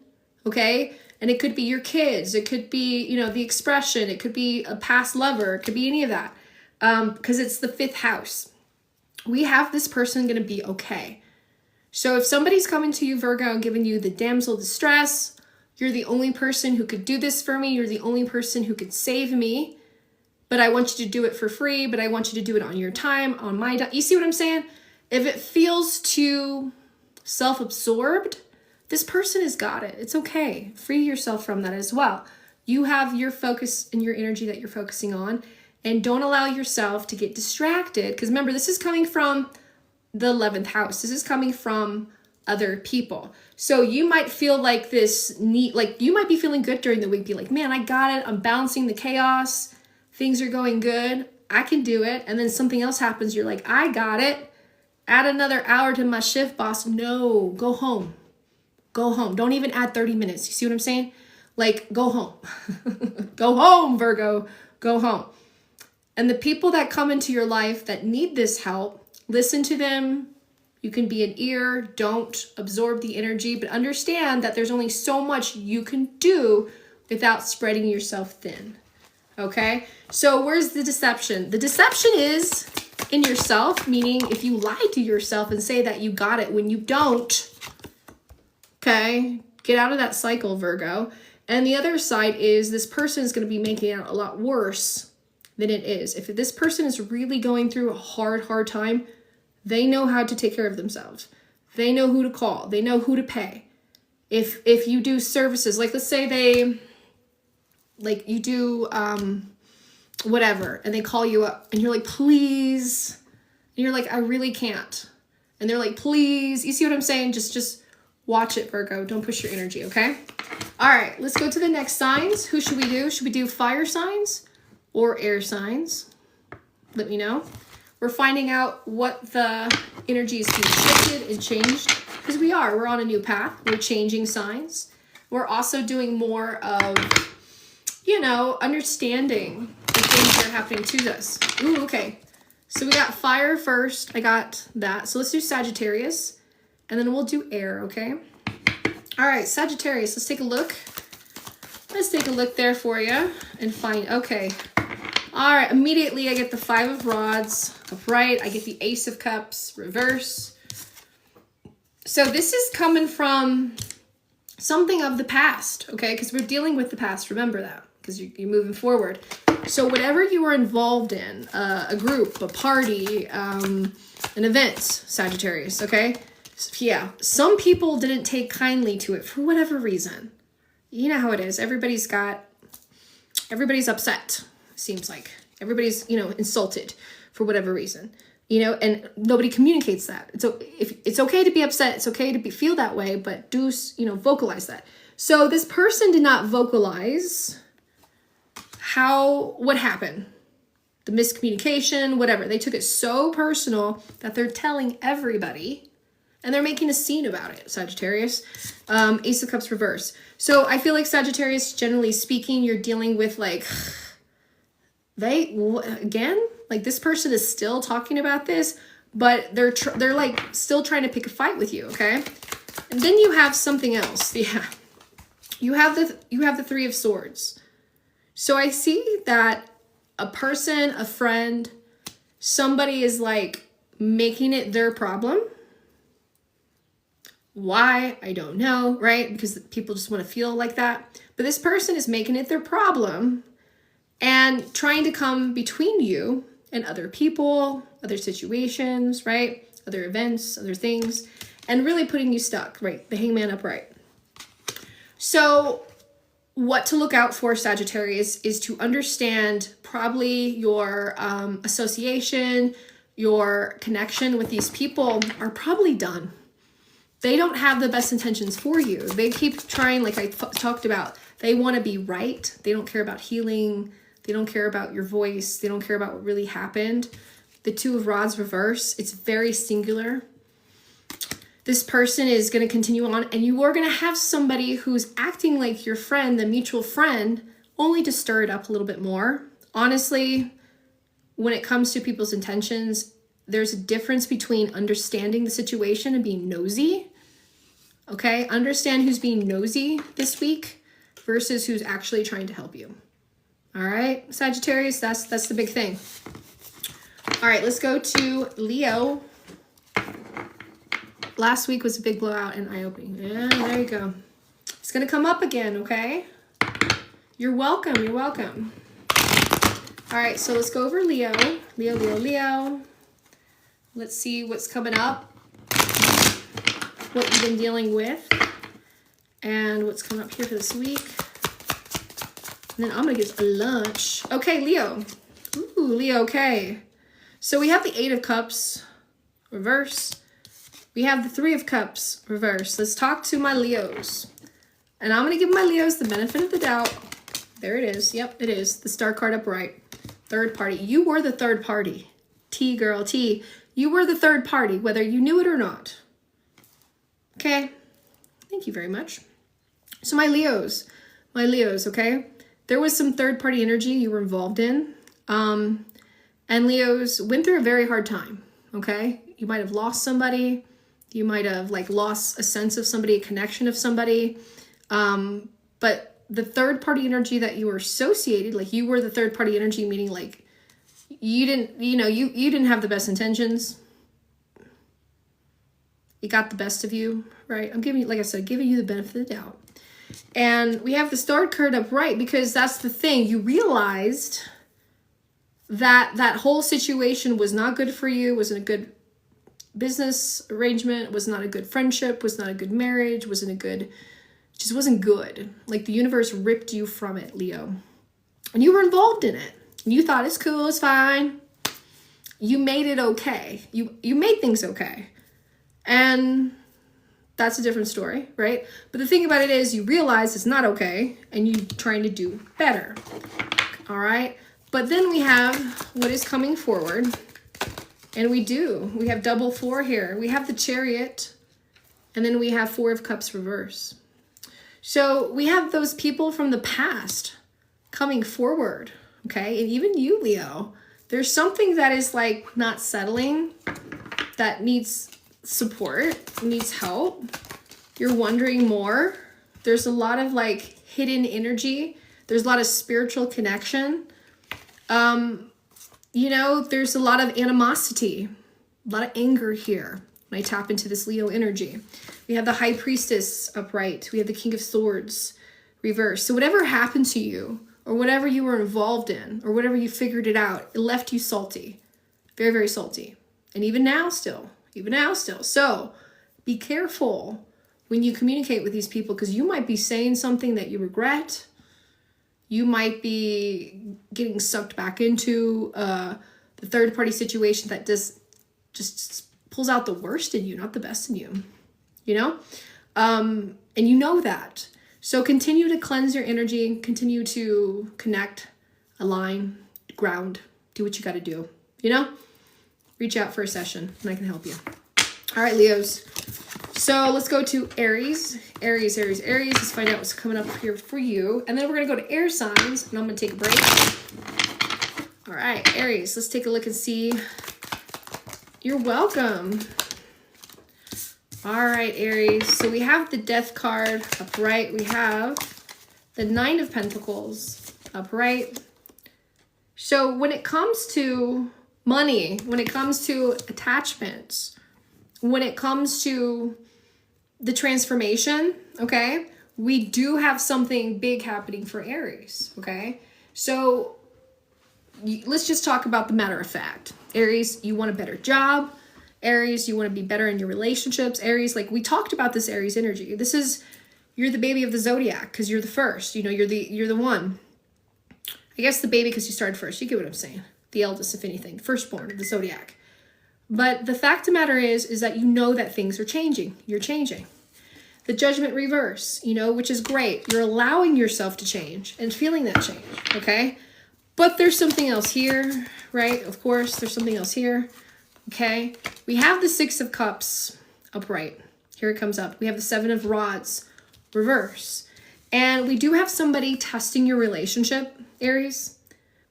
okay, and it could be your kids. It could be, you know, the expression. It could be a past lover. It could be any of that. Because it's the 5th house. We have this person going to be okay. So if somebody's coming to you, Virgo, and giving you the damsel distress, you're the only person who could do this for me. You're the only person who could save me. But I want you to do it for free. But I want you to do it on your time, on my time. You see what I'm saying? If it feels too self-absorbed, this person has got it. It's okay. Free yourself from that as well. You have your focus and your energy that you're focusing on. And don't allow yourself to get distracted. Because remember, this is coming from the 11th house. This is coming from other people. So you might feel like this neat, like you might be feeling good during the week. Be like, man, I got it. I'm balancing the chaos. Things are going good. I can do it. And then something else happens. You're like, I got it. Add another hour to my shift, boss. No, go home. Go home. Don't even add 30 minutes. You see what I'm saying? Like, go home. Go home, Virgo. Go home. And the people that come into your life that need this help, listen to them. You can be an ear. Don't absorb the energy, but understand that there's only so much you can do without spreading yourself thin. Okay? So where's the deception? The deception is in yourself, meaning if you lie to yourself and say that you got it when you don't, okay? Get out of that cycle, Virgo. And the other side is this person is going to be making it a lot worse than it is. If this person is really going through a hard time, they know how to take care of themselves. They know who to call. They know who to pay. If you do services, like let's say you do whatever, and they call you up and you're like, please. And you're like, I really can't. And they're like, please. You see what I'm saying? Just watch it, Virgo. Don't push your energy, okay? All right, let's go to the next signs. Who should we do? Should we do fire signs or air signs? Let me know. We're finding out what the energy is being shifted and changed, because we're on a new path. We're changing signs. We're also doing more of, you know, understanding the things that are happening to us. Ooh, okay. So we got fire first. I got that. So let's do Sagittarius, and then we'll do air, okay? All right, Sagittarius, let's take a look. Let's take a look there for you and find, okay. All right, immediately I get the 5 of Rods upright. I get the Ace of Cups reverse. So this is coming from something of the past, okay? Because we're dealing with the past. Remember that, because you're moving forward. So whatever you were involved in, a group, a party, an event, Sagittarius, okay? So, yeah, some people didn't take kindly to it for whatever reason. You know how it is. Everybody's upset. Seems like everybody's, you know, insulted for whatever reason, you know, and nobody communicates that. So if it's okay to be upset, it's okay to feel that way, but do, you know, vocalize that. So this person did not vocalize what happened, the miscommunication, whatever. They took it so personal that they're telling everybody and they're making a scene about it, Sagittarius. Ace of Cups reverse. So I feel like Sagittarius, generally speaking, you're dealing with like, like this person is still talking about this, but they're like still trying to pick a fight with you, okay? And then you have something else. Yeah. You have the 3 of Swords. So I see that a person, a friend, somebody is like making it their problem. Why? I don't know, right? Because people just want to feel like that. But this person is making it their problem and trying to come between you and other people, other situations, right? Other events, other things, and really putting you stuck, right? The Hangman upright. So what to look out for, Sagittarius, is to understand probably your association, your connection with these people are probably done. They don't have the best intentions for you. They keep trying, like I talked about, they want to be right. They don't care about healing. They don't care about your voice. They don't care about what really happened. The Two of Rods reverse, it's very singular. This person is going to continue on, and you are going to have somebody who's acting like your friend, the mutual friend, only to stir it up a little bit more. Honestly, when it comes to people's intentions, there's a difference between understanding the situation and being nosy. Okay, understand who's being nosy this week versus who's actually trying to help you. All right, Sagittarius, that's the big thing. All right, let's go to Leo. Last week was a big blowout and eye-opening. Yeah, there you go. It's going to come up again, okay? You're welcome. You're welcome. All right, so let's go over Leo. Leo. Let's see what's coming up, what you've been dealing with, and what's coming up here for this week. And then I'm going to get a lunch. Okay, Leo. Ooh, Leo, okay. So we have the Eight of Cups, reverse. We have the Three of Cups, reverse. Let's talk to my Leos. And I'm going to give my Leos the benefit of the doubt. There it is. Yep, it is. The Star card upright. Third party. You were the third party. T, girl, T. You were the third party, whether you knew it or not. Okay. Thank you very much. So my Leos, okay? There was some third party energy you were involved in. And Leos went through a very hard time, okay? You might have lost somebody. You might have lost a sense of somebody, a connection of somebody. But the third party energy that you were associated, you were the third party energy, meaning you didn't, you didn't have the best intentions. It got the best of you, right? I'm giving you, like I said, giving you the benefit of the doubt. And we have the Star card upright because that's the thing. You realized that whole situation was not good for you, wasn't a good business arrangement, was not a good friendship, was not a good marriage, just wasn't good. The universe ripped you from it, Leo. And you were involved in it. And you thought it's cool, it's fine. You made it okay. You made things okay. And that's a different story, right? But the thing about it is you realize it's not okay and you're trying to do better. All right? But then we have what is coming forward. And we have double 4 here. We have the Chariot, and then we have 4 of Cups reverse. So we have those people from the past coming forward, okay? And even you, Leo, there's something that is not settling, that needs support, needs help. You're wondering more. There's a lot of hidden energy. There's a lot of spiritual connection. There's a lot of animosity, a lot of anger here when I tap into this Leo energy. We have the High Priestess upright. We have the King of Swords reverse. So whatever happened to you, or whatever you were involved in, or whatever you figured it out, it left you salty. Very, very salty. And even now still. So be careful when you communicate with these people, because you might be saying something that you regret. You might be getting sucked back into the third party situation that just pulls out the worst in you, not the best in you, and you know that. So continue to cleanse your energy, continue to connect, align, ground, do what you got to do, reach out for a session and I can help you. All right, Leos. So let's go to Aries. Aries. Let's find out what's coming up here for you. And then we're going to go to air signs, and I'm going to take a break. All right, Aries. Let's take a look and see. You're welcome. All right, Aries. So we have the Death card upright. We have the Nine of Pentacles upright. So when it comes to money, when it comes to attachments, when it comes to the transformation, okay, we do have something big happening for Aries, okay? So let's just talk about the matter of fact. Aries, you want a better job. Aries, you want to be better in your relationships. Aries, we talked about this Aries energy. This is You're the baby of the zodiac because you're the first. You know, you're the one. I guess the baby because you started first. You get what I'm saying. The eldest, if anything, firstborn of the zodiac. But the fact of the matter is that you know that things are changing. You're changing. The judgment reverse, you know, which is great. You're allowing yourself to change and feeling that change, okay? But there's something else here, right? Of course, there's something else here, okay? We have the Six of Cups upright. Here it comes up. We have the Seven of Rods reverse. And we do have somebody testing your relationship, Aries.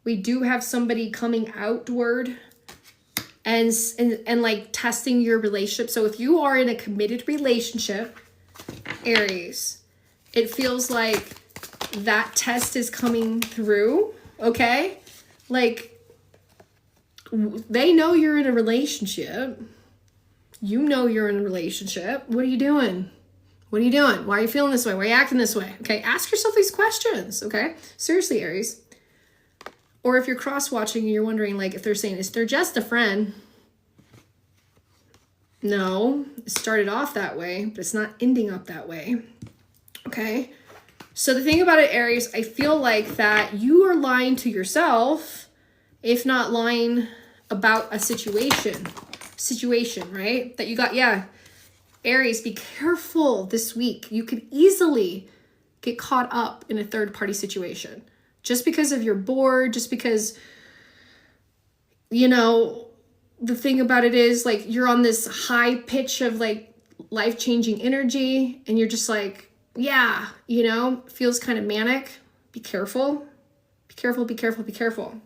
We do have somebody coming outward and like testing your relationship. So if you are in a committed relationship, Aries, it feels like that test is coming through, okay? Like, they know you're in a relationship. You know you're in a relationship. What are you doing? What are you doing? Why are you feeling this way? Why are you acting this way? Okay, ask yourself these questions, okay? Seriously, Aries. Or if you're cross-watching and you're wondering, like, if they're saying, is they're just a friend? No, it started off that way, but it's not ending up that way, okay? So the thing about it, Aries, I feel like that you are lying to yourself, if not lying about a situation, right? That you got, yeah. Aries, be careful this week. You could easily get caught up in a third-party situation. Just because of you're bored, just because, you know, the thing about it is, like, you're on this high pitch of, like, life-changing energy, and you're just like, yeah, you know, feels kind of manic. Be careful. Be careful, be careful, be careful.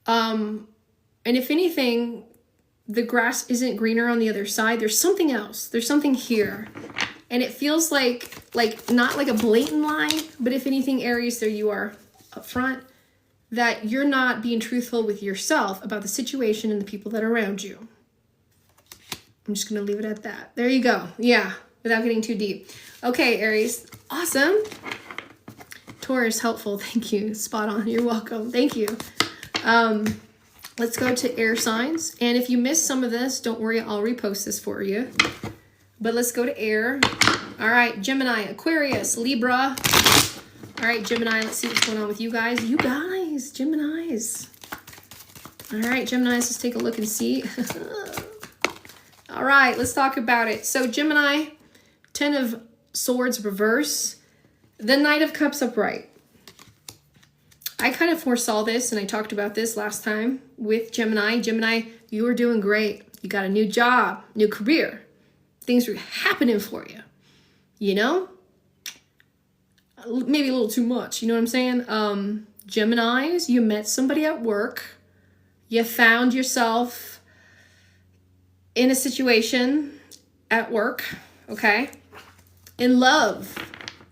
And if anything, the grass isn't greener on the other side. There's something else. There's something here. And it feels like not like a blatant lie, but if anything, Aries, there you are up front, that you're not being truthful with yourself about the situation and the people that are around you. I'm just going to leave it at that. There you go. Yeah, without getting too deep. Okay, Aries. Awesome. Taurus, helpful. Thank you. Spot on. You're welcome. Thank you. Let's go to air signs. And if you missed some of this, don't worry, I'll repost this for you. But let's go to air. All right, Gemini, Aquarius, Libra. All right, Gemini, let's see what's going on with you guys. You guys, Geminis. All right, Geminis, let's take a look and see. All right, let's talk about it. So Gemini, 10 of Swords reverse, the Knight of Cups upright. I kind of foresaw this, and I talked about this last time with Gemini. Gemini, you are doing great. You got a new job, new career. Things are happening for you, you know? Maybe a little too much, you know what I'm saying? Geminis, you met somebody at work. You found yourself in a situation at work, okay? In love,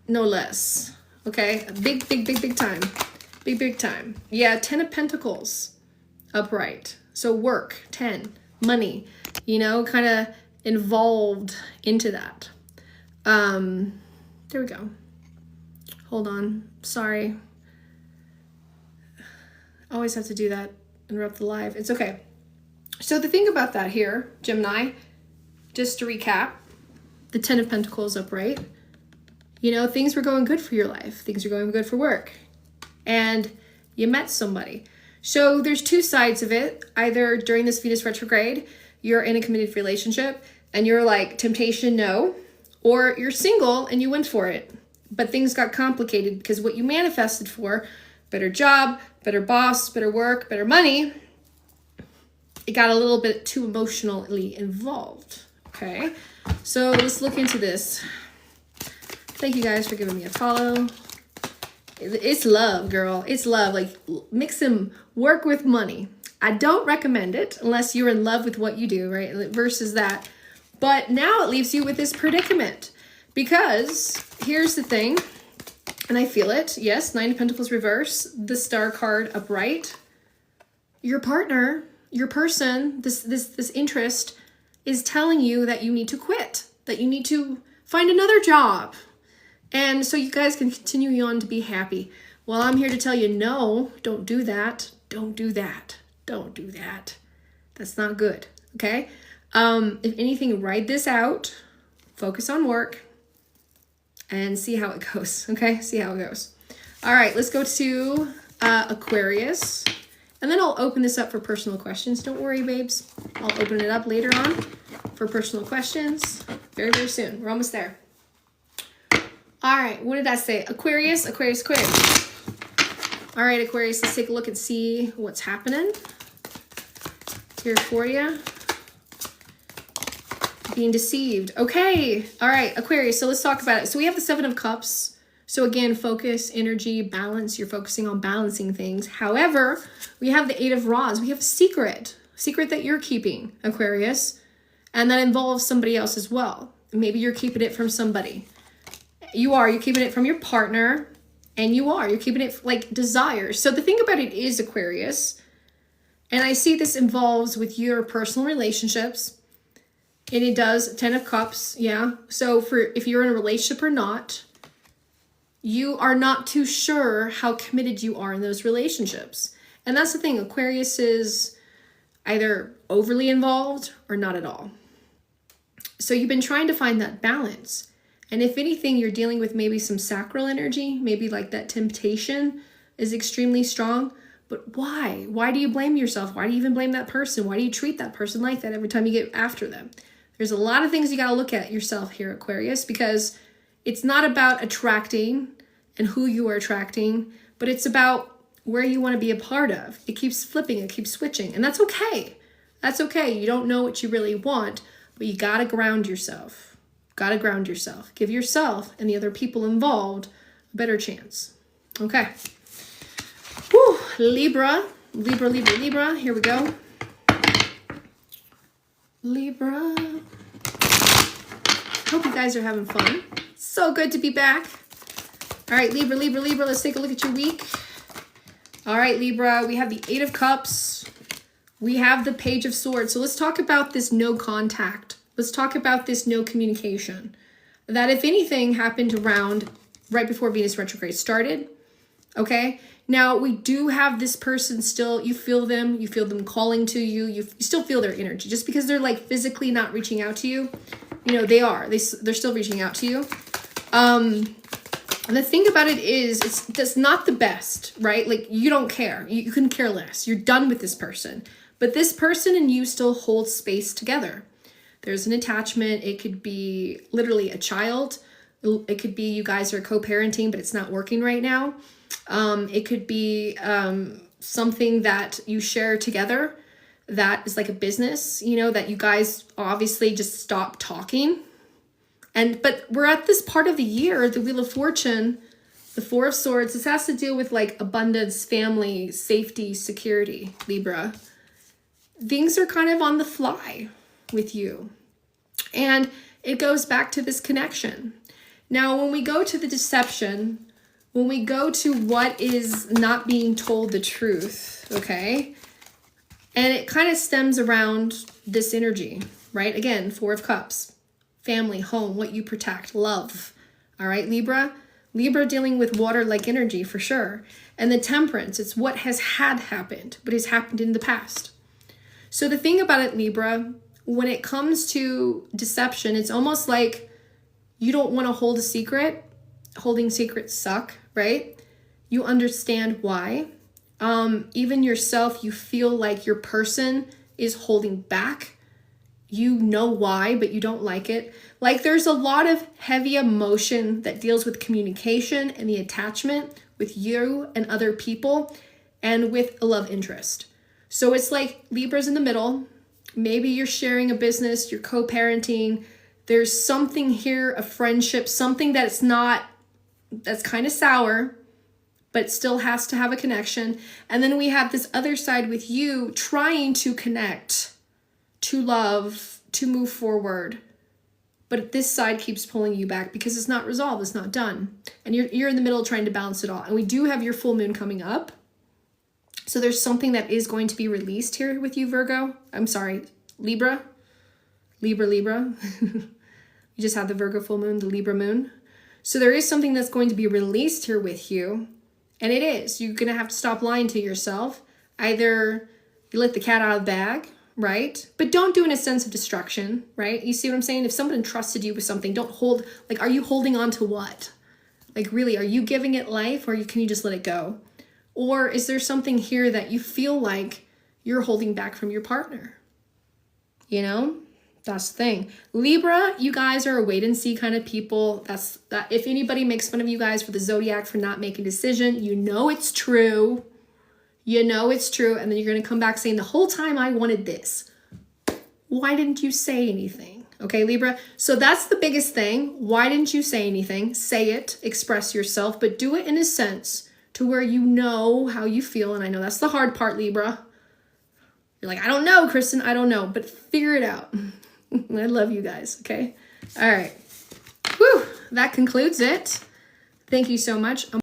no less, okay? Big time. Big time. Yeah, 10 of Pentacles upright. So work, 10, money, you know, kind of involved into that. There we go. Hold on. Sorry. Always have to do that. Interrupt the live. It's okay. So the thing about that here, Gemini, just to recap, the 10 of Pentacles upright. You know, things were going good for your life. Things are going good for work. And you met somebody. So there's two sides of it. Either during this Venus retrograde, you're in a committed relationship and you're like, temptation, no. Or you're single and you went for it. But things got complicated because what you manifested for, better job, better boss, better work, better money, it got a little bit too emotionally involved. Okay, so let's look into this. Thank you guys for giving me a follow. It's love, girl. It's love. Like, mixing work with money. I don't recommend it unless you're in love with what you do, right? Versus that. But now it leaves you with this predicament. Because here's the thing, and I feel it. Yes, 9 of Pentacles reverse, the Star card upright. Your partner, your person, this interest is telling you that you need to quit, that you need to find another job. And so you guys can continue on to be happy. Well, I'm here to tell you, no, don't do that. Don't do that. Don't do that. That's not good, okay? If anything, ride this out. Focus on work. and see how it goes. Okay, see how it goes. All right, let's go to Aquarius. And then I'll open this up for personal questions. Don't worry, babes. I'll open it up later on for personal questions very, very soon. We're almost there. All right, what did I say? Aquarius, Aquarius, Aquarius. All right, Aquarius, let's take a look and see what's happening here for you. Being deceived. Okay. All right, Aquarius, so let's talk about it. So we have the Seven of Cups. So again, focus, energy, balance. You're focusing on balancing things. However, we have the Eight of Rods. We have a secret that you're keeping, Aquarius. And that involves somebody else as well. Maybe you're keeping it from somebody. You're keeping it from your partner. And you're keeping it like desires. So the thing about it is, Aquarius, and I see this involves with your personal relationships. And it does, 10 of Cups, yeah. So if you're in a relationship or not, you are not too sure how committed you are in those relationships. And that's the thing, Aquarius is either overly involved or not at all. So you've been trying to find that balance. And if anything, you're dealing with maybe some sacral energy, maybe like that temptation is extremely strong. But why? Why do you blame yourself? Why do you even blame that person? Why do you treat that person like that every time you get after them? There's a lot of things you got to look at yourself here, Aquarius, because it's not about attracting and who you are attracting, but it's about where you want to be a part of. It keeps flipping, it keeps switching, and that's okay. That's okay. You don't know what you really want, but you got to ground yourself. Got to ground yourself. Give yourself and the other people involved a better chance. Okay. Whew. Libra. Libra, Libra, Libra. Here we go. Libra. Hope you guys are having fun. So good to be back. All right, Libra, Libra, Libra. Let's take a look at your week. All right, Libra. We have the Eight of Cups. We have the Page of Swords. So let's talk about this no contact. Let's talk about this no communication. That if anything happened around right before Venus retrograde started. Okay. Now we do have this person still, you feel them calling to you. You still feel their energy just because they're like physically not reaching out to you. You know, they're still reaching out to you. And the thing about it is, it's not the best, right? Like you don't care. You couldn't care less. You're done with this person. But this person and you still hold space together. There's an attachment. It could be literally a child. It could be you guys are co-parenting, but it's not working right now. It could be something that you share together that is like a business, you know, that you guys obviously just stop talking. But we're at this part of the year, the Wheel of Fortune, the Four of Swords. This has to deal with like abundance, family, safety, security, Libra. Things are kind of on the fly with you. And it goes back to this connection. Now, when we go to the deception, when we go to what is not being told the truth, okay? And it kind of stems around this energy, right? Again, Four of Cups. Family, home, what you protect, love. All right, Libra? Libra dealing with water-like energy for sure. And the Temperance, it's what has happened, but has happened in the past. So the thing about it, Libra, when it comes to deception, it's almost like you don't want to hold a secret. Holding secrets suck, right? You understand why. Even yourself, you feel like your person is holding back. You know why, but you don't like it. Like there's a lot of heavy emotion that deals with communication and the attachment with you and other people and with a love interest. So it's like Libra's in the middle. Maybe you're sharing a business, you're co-parenting. There's something here, a friendship, something that's kind of sour, but still has to have a connection. And then we have this other side with you trying to connect, to love, to move forward. But this side keeps pulling you back because it's not resolved, it's not done. And you're in the middle trying to balance it all. And we do have your full moon coming up. So there's something that is going to be released here with you, Virgo. I'm sorry, Libra. Libra. You just had the Virgo full moon, the Libra moon. So there is something that's going to be released here with you. And it is. You're going to have to stop lying to yourself. Either you let the cat out of the bag, right? But don't do it in a sense of destruction, right? You see what I'm saying? If someone entrusted you with something, don't hold, like, are you holding on to what? Like, really, are you giving it life, or can you just let it go? Or is there something here that you feel like you're holding back from your partner? You know, that's the thing. Libra, you guys are a wait and see kind of people. That's that. If anybody makes fun of you guys for the zodiac for not making a decision, you know it's true. You know it's true. And then you're going to come back saying, the whole time I wanted this. Why didn't you say anything? Okay, Libra. So that's the biggest thing. Why didn't you say anything? Say it, express yourself, but do it in a sense to where you know how you feel. And I know that's the hard part, Libra. You're like, I don't know, Kristen, I don't know, but figure it out. I love you guys, okay? All right. Whew, that concludes it. Thank you so much.